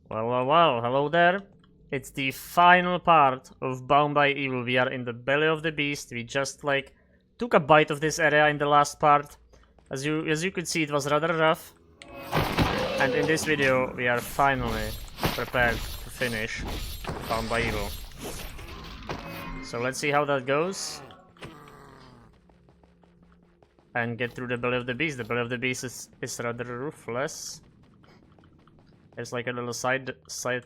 Well, hello there. It's the final part of Bound by Evil. We are in the belly of the beast. We just took a bite of this area in the last part. As you could see, it was rather rough. And in this video, we are finally prepared to finish Bound by Evil. So let's see how that goes. And get through the belly of the beast. The belly of the beast is rather ruthless. There's like a little side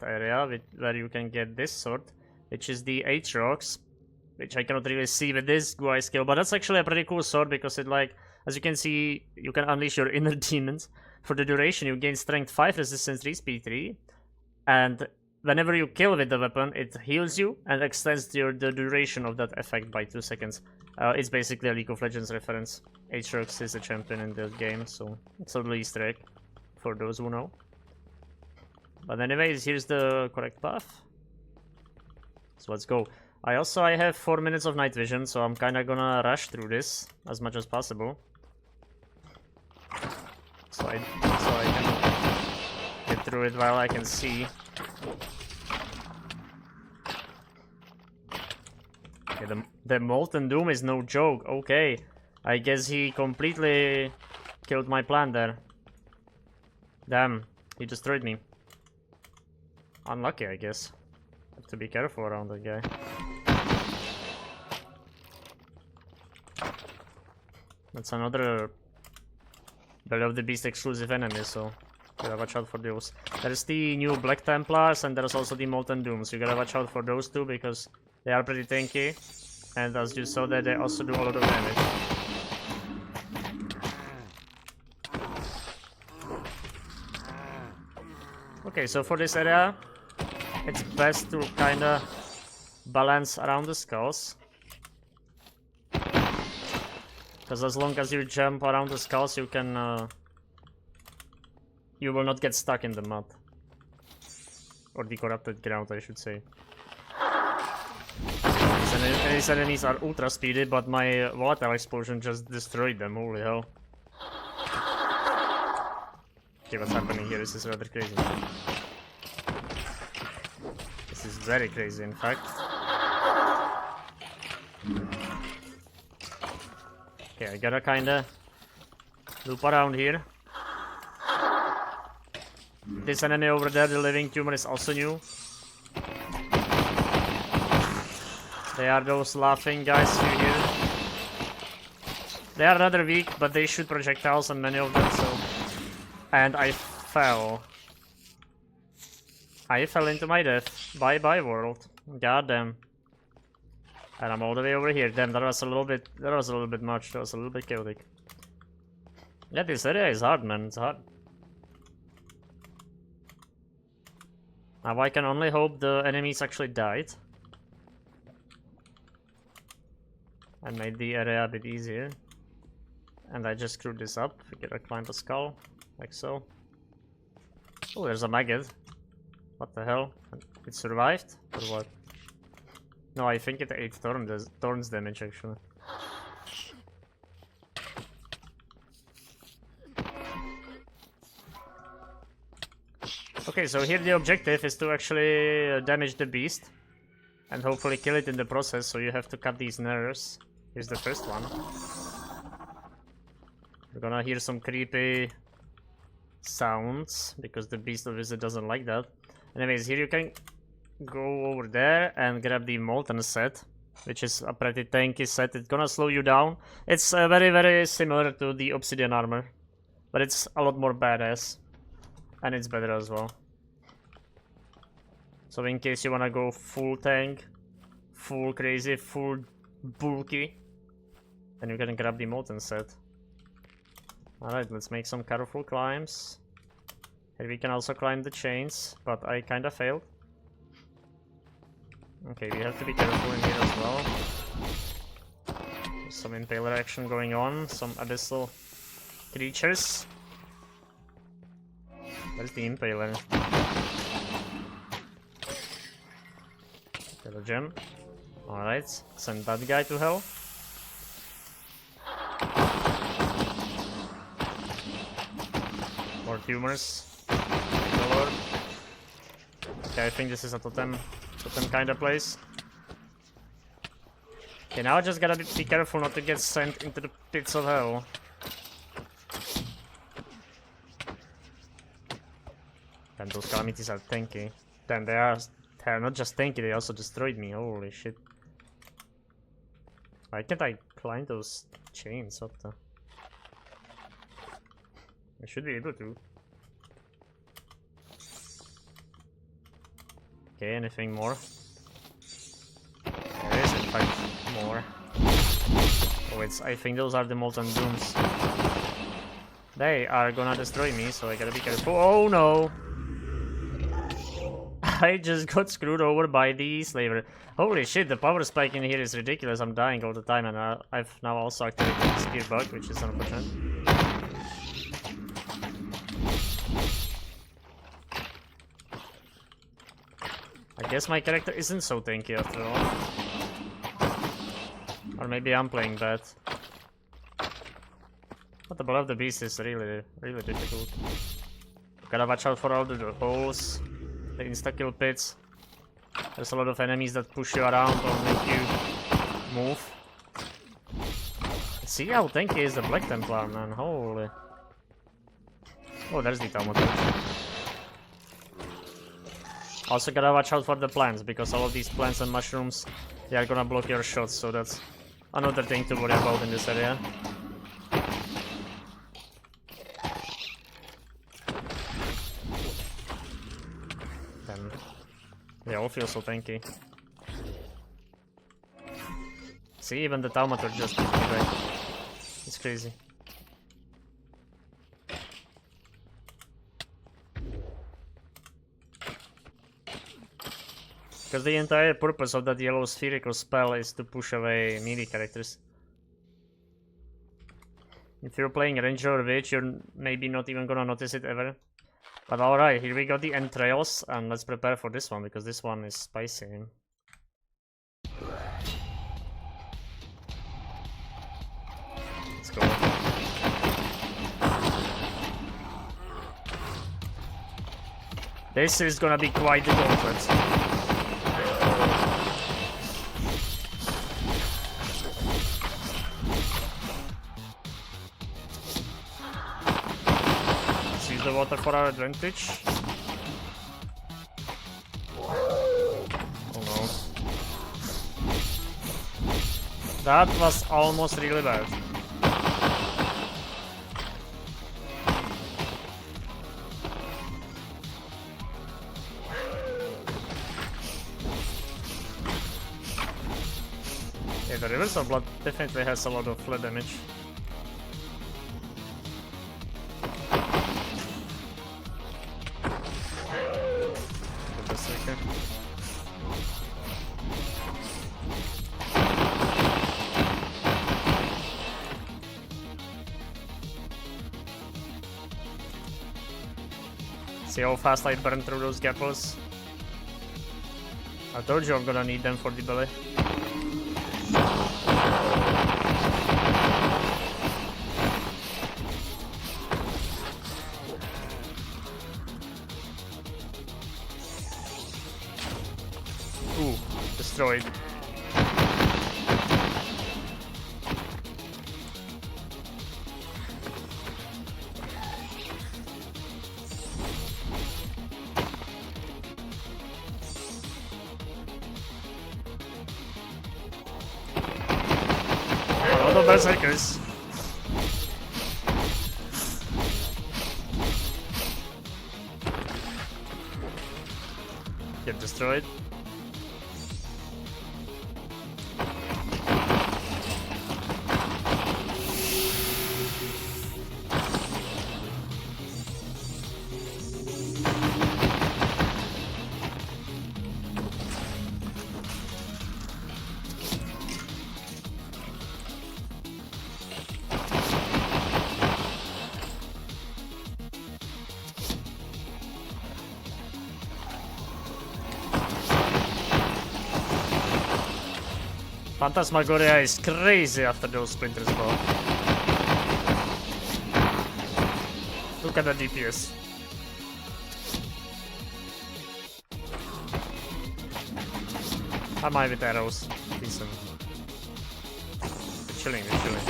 area where you can get this sword, which is the Aatrox, which I cannot really see with this GUI skill, but that's actually a pretty cool sword because it as you can see, you can unleash your inner demons. For the duration, you gain strength 5, resistance 3, speed 3, and whenever you kill with the weapon, it heals you and extends the duration of that effect by 2 seconds. It's basically a League of Legends reference. Aatrox is a champion in the game, so it's a little Easter egg for those who know. But anyways, here's the correct path. So let's go. I have 4 minutes of night vision, so I'm kinda gonna rush through this as much as possible. So I can get through it while I can see. Okay, the Molten Doom is no joke. Okay, I guess he completely killed my plan there. Damn, he destroyed me. Unlucky, I guess. Have to be careful around that guy. That's another Belly of the Beast exclusive enemy, so gotta watch out for those. There's the new Black Templars and there's also the Molten Doom, so you gotta watch out for those two because they are pretty tanky. And as you saw that, they also do a lot of damage. Okay, so for this area, it's best to kinda balance around the skulls. Because as long as you jump around the skulls, you can you will not get stuck in the mud. Or the corrupted ground, I should say. These enemies are ultra speedy, but my volatile explosion just destroyed them, holy hell. Okay, what's happening here? This is rather crazy. This is very crazy, in fact. Okay, I gotta kinda loop around here. This enemy over there, the living tumor, is also new. They are those laughing guys you hear. They are rather weak, but they shoot projectiles and many of them, so... And I fell. I fell into my death. Bye bye world. God damn. And I'm all the way over here. Damn, that was a little bit much. That was a little bit chaotic. Yeah, this area is hard, man. It's hard. Now I can only hope the enemies actually died. And made the area a bit easier. And I just screwed this up. We gotta climb the skull. Like so. Oh, there's a maggot. What the hell? It survived? Or what? No, I think it ate thorns damage actually. Okay, so here the objective is to actually damage the beast. And hopefully kill it in the process, so you have to cut these nerves. Here's the first one. We're gonna hear some creepy sounds, because the beast obviously doesn't like that. Anyways, here you can go over there and grab the Molten set, which is a pretty tanky set. It's gonna slow you down. It's very similar to the Obsidian armor, but it's a lot more badass. And it's better as well. So in case you wanna go full tank, full crazy, full bulky, then you can grab the Molten set. Alright, let's make some careful climbs. Here we can also climb the chains, but I kinda failed. Okay, we have to be careful in here as well. There's some impaler action going on, some abyssal creatures. Where's the impaler? Get a gem. Alright, send that guy to hell. More tumors. Lord. Okay, I think this is a totem kind of place. Okay, now I just gotta be careful not to get sent into the pits of hell. Damn, those calamities are tanky. Damn, they're not just tanky, they also destroyed me. Holy shit. Why can't I climb those chains? What the? I should be able to. Okay, anything more? There is in fact more. Oh, I think those are the Molten Dooms. They are gonna destroy me, so I gotta be careful. Oh no! I just got screwed over by the slaver. Holy shit, the power spike in here is ridiculous. I'm dying all the time, and I've now also activated the spear bug, which is unfortunate. I guess my character isn't so tanky after all. Or maybe I'm playing bad. But the Blood of the Beast is really difficult. Gotta watch out for all the holes, the insta-kill pits. There's a lot of enemies that push you around or make you move. See how tanky is the Black Templar, man, holy. Oh, there's the Thaumaturge. Also gotta watch out for the plants, because all of these plants and mushrooms, they are gonna block your shots, so that's another thing to worry about in this area. Damn. They all feel so tanky. See, even the Thaumaturge just pushed me back. It's crazy. Because the entire purpose of that yellow spherical spell is to push away melee characters. If you're playing Ranger or Witch, you're maybe not even gonna notice it ever. But alright, here we got the entrails, and let's prepare for this one, because this one is spicy. Let's go. This is gonna be quite the gauntlet. The water for our advantage. Oh no. That was almost really bad. Yeah, the Rivers of Blood definitely has a lot of flat damage. See how fast I burn through those gapples? I told you I'm gonna need them for the belly. Ooh, destroyed. Berserkers. Get destroyed. Phantasmagoria is crazy after those splinters go. Look at the DPS. I might with arrows. Decent. We're chilling, we're chilling.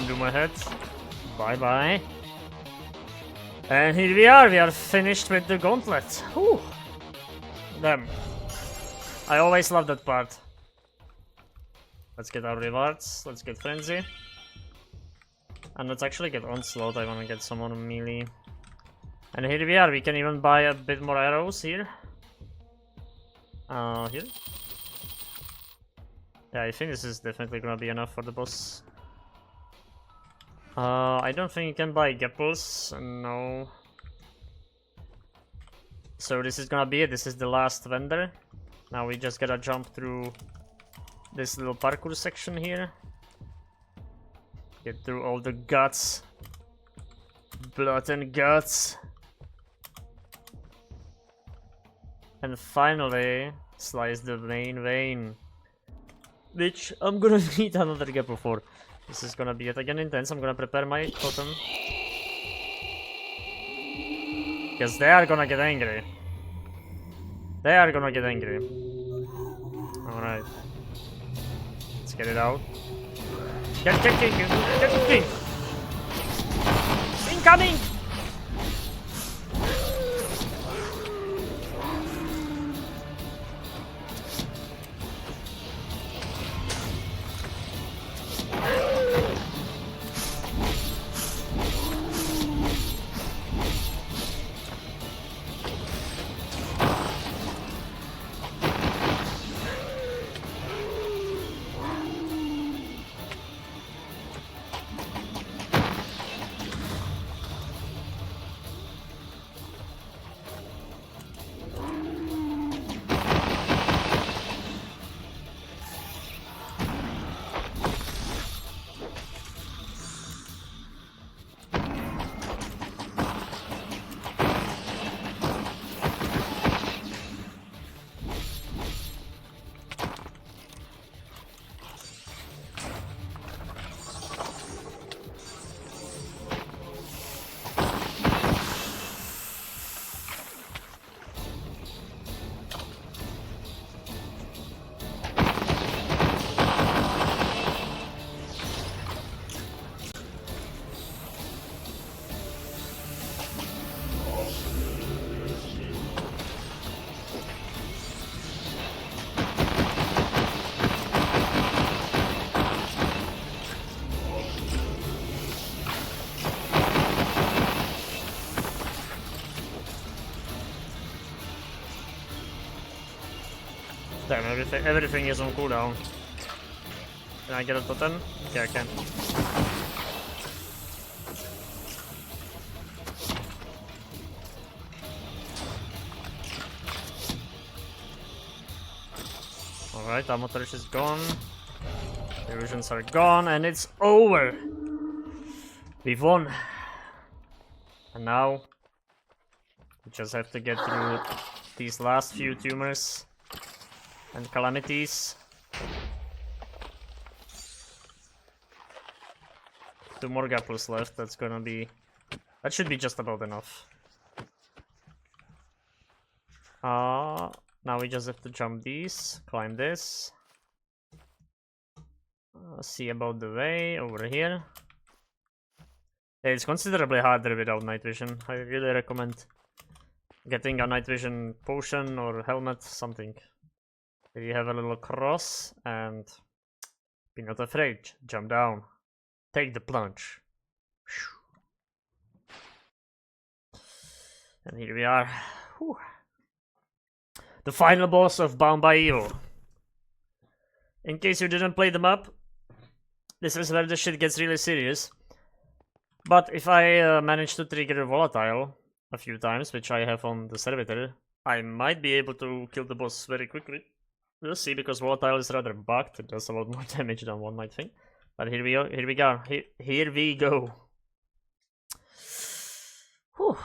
Do my head. Bye bye. And here we are finished with the gauntlet. Whew. Damn. I always love that part. Let's get our rewards, let's get frenzy. And let's actually get onslaught, I wanna get some on melee. And here we are, we can even buy a bit more arrows here. Here. Yeah, I think this is definitely gonna be enough for the boss. I don't think you can buy gapples, no. So this is gonna be it, this is the last vendor. Now we just gotta jump through this little parkour section here. Get through all the guts. Blood and guts. And finally, slice the main vein. Which I'm gonna need another gapple for. This is gonna be yet again intense. I'm gonna prepare my totem. Because they are gonna get angry. They are gonna get angry. Alright. Let's get it out. Get incoming! Damn, everything is on cooldown. Can I get a totem? Yeah, I can. Alright, Amotorish is gone. Illusions are gone, and it's over! We've won. And now, we just have to get through these last few tumors and calamities. 2 more gapples left, that should be just about enough. Now we just have to jump these, climb this. See about the way over here. Yeah, it's considerably harder without night vision. I really recommend getting a night vision potion or helmet, something. Here you have a little cross, and be not afraid, jump down. Take the plunge. And here we are. Whew. The final boss of Bound by Evil. In case you didn't play them up, this is where the shit gets really serious. But if I manage to trigger Volatile a few times, which I have on the servitor, I might be able to kill the boss very quickly. We'll see, because Volatile is rather bugged, it does a lot more damage than one might think. But here we go. Here we go. Here we go. Whew.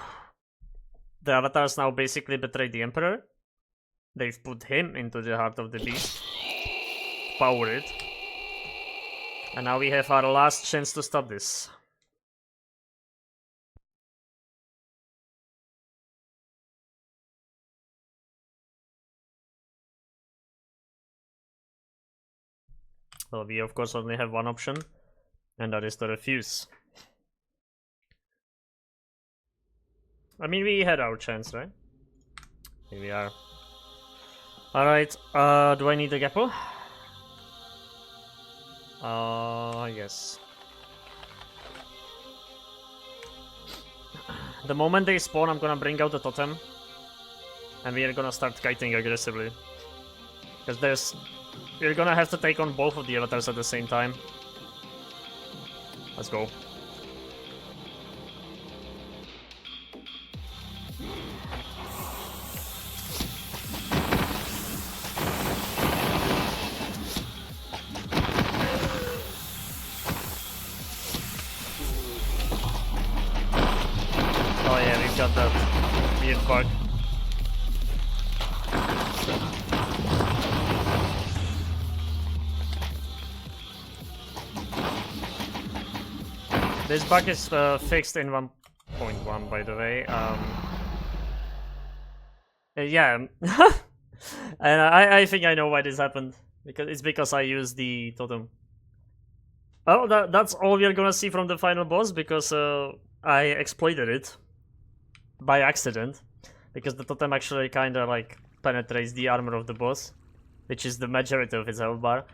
The avatars now basically betrayed the Emperor. They've put him into the heart of the beast. Power it. And now we have our last chance to stop this. Well, we of course only have one option, and that is to refuse. I mean, we had our chance, right? Here we are. Alright, do I need a Gapple? Yes. The moment they spawn, I'm gonna bring out the totem. And we are gonna start kiting aggressively. Because we're gonna have to take on both of the avatars at the same time. Let's go. Oh yeah, we've got that weird bug. This bug is fixed in 1.1, by the way. Yeah, and I think I know why this happened. Because I used the totem. Oh, that's all we are gonna see from the final boss, because I exploited it by accident. Because the totem actually kinda like penetrates the armor of the boss, which is the majority of his health bar,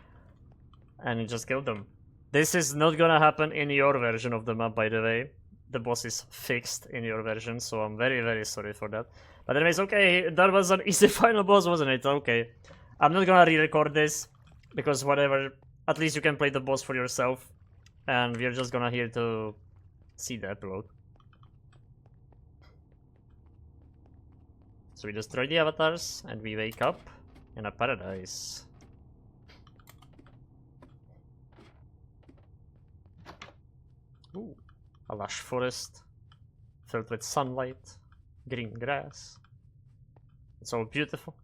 and it just killed them. This is not gonna happen in your version of the map, by the way. The boss is fixed in your version, so I'm very, very sorry for that. But anyways, okay, that was an easy final boss, wasn't it? Okay. I'm not gonna re-record this, because whatever, at least you can play the boss for yourself. And we're just gonna here to see the epilogue. So we destroy the avatars, and we wake up in a paradise. Ooh, a lush forest filled with sunlight, green grass. It's all beautiful.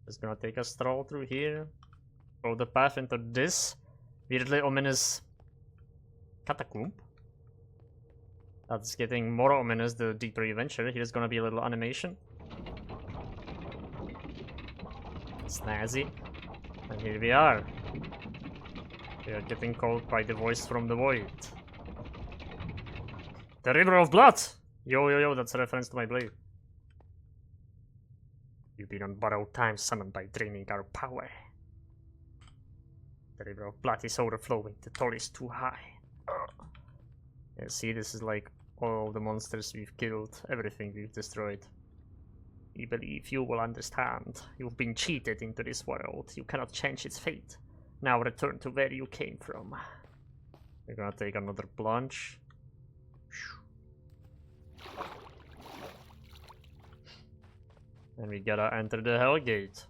It's gonna take a stroll through here. Follow the path into this weirdly ominous catacomb. That's getting more ominous the deeper you venture. Here's gonna be a little animation. Snazzy. And here we are. We are getting called by the voice from the void. The River of Blood! Yo, yo, yo, that's a reference to my blade. You've been on borrowed time summoned by draining our power. The River of Blood is overflowing, the toll is too high. Yeah, see, this is like all the monsters we've killed, everything we've destroyed. We believe you will understand. You've been cheated into this world. You cannot change its fate. Now return to where you came from. We're gonna take another plunge. And we gotta enter the Hell Gate.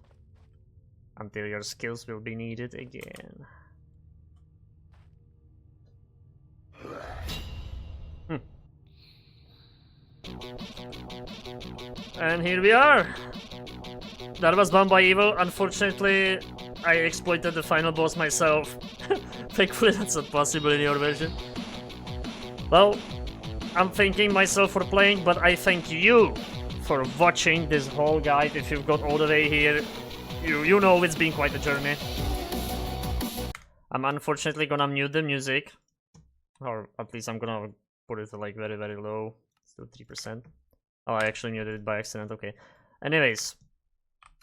Until your skills will be needed again. And here we are! That was done by evil. Unfortunately, I exploited the final boss myself. Thankfully, that's not possible in your version. Well, I'm thanking myself for playing, but I thank you for watching this whole guide. If you've got all the way here, you know it's been quite a journey. I'm unfortunately gonna mute the music. Or at least I'm gonna put it to like very, very low. Still 3%. Oh, I actually muted it by accident. Okay. Anyways.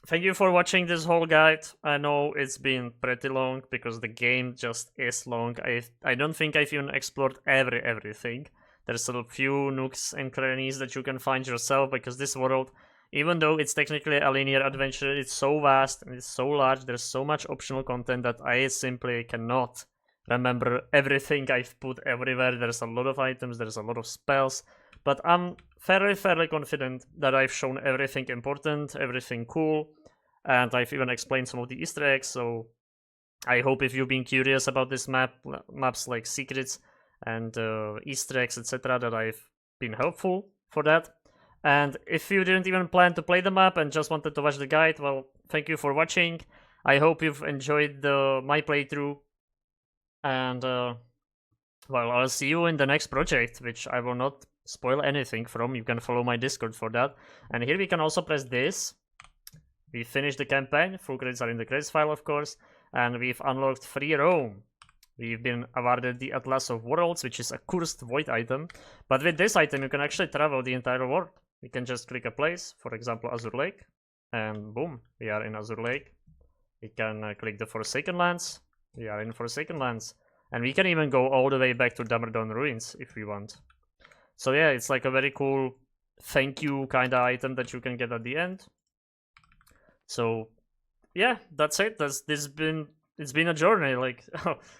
Thank you for watching this whole guide. I know it's been pretty long because the game just is long. I don't think I've even explored everything. There's a few nooks and crannies that you can find yourself, because this world, even though it's technically a linear adventure, it's so vast and it's so large, there's so much optional content that I simply cannot remember everything I've put everywhere. There's a lot of items, there's a lot of spells, but I'm fairly confident that I've shown everything important, everything cool, and I've even explained some of the Easter eggs, so I hope if you've been curious about this maps like secrets and Easter eggs, etc., that I've been helpful for that. And if you didn't even plan to play the map and just wanted to watch the guide, well, thank you for watching. I hope you've enjoyed my playthrough. And, well, I'll see you in the next project, which I will not spoil anything from. You can follow my Discord for that. And here we can also press this. We finished the campaign. Full credits are in the credits file, of course. And we've unlocked Free Roam. We've been awarded the Atlas of Worlds, which is a cursed void item. But with this item, you can actually travel the entire world. You can just click a place, for example, Azure Lake. And boom, we are in Azure Lake. We can click the Forsaken Lands. We are in Forsaken Lands. And we can even go all the way back to Damerdon Ruins if we want. So yeah, it's like a very cool thank you kind of item that you can get at the end. So yeah, that's it. It's been a journey. Like,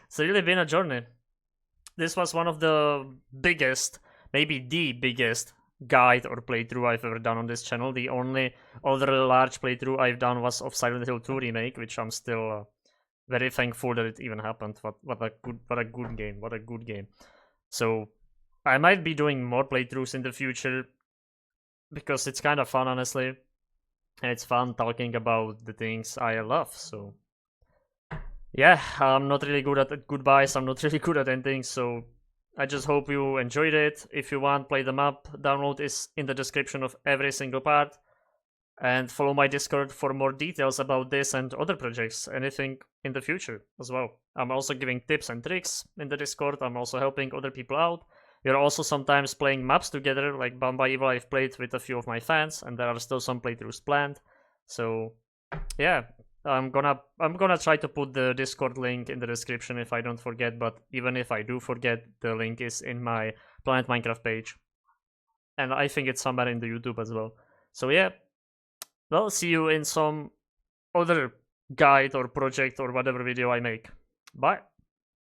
it's really been a journey. This was one of the biggest, maybe the biggest guide or playthrough I've ever done on this channel. The only other large playthrough I've done was of Silent Hill 2 Remake, which I'm still very thankful that it even happened. What a good game. What a good game. So I might be doing more playthroughs in the future because it's kind of fun, honestly. And it's fun talking about the things I love. So yeah, I'm not really good at goodbyes. I'm not really good at endings. So I just hope you enjoyed it. If you want, play the map. Download is in the description of every single part. And follow my Discord for more details about this and other projects, anything in the future as well. I'm also giving tips and tricks in the Discord. I'm also helping other people out. We're also sometimes playing maps together, like Bound by Evil I've played with a few of my fans, and there are still some playthroughs planned. So yeah, I'm gonna try to put the Discord link in the description if I don't forget, but even if I do forget, the link is in my Planet Minecraft page. And I think it's somewhere in the YouTube as well. So yeah, well, see you in some other guide or project or whatever video I make. Bye.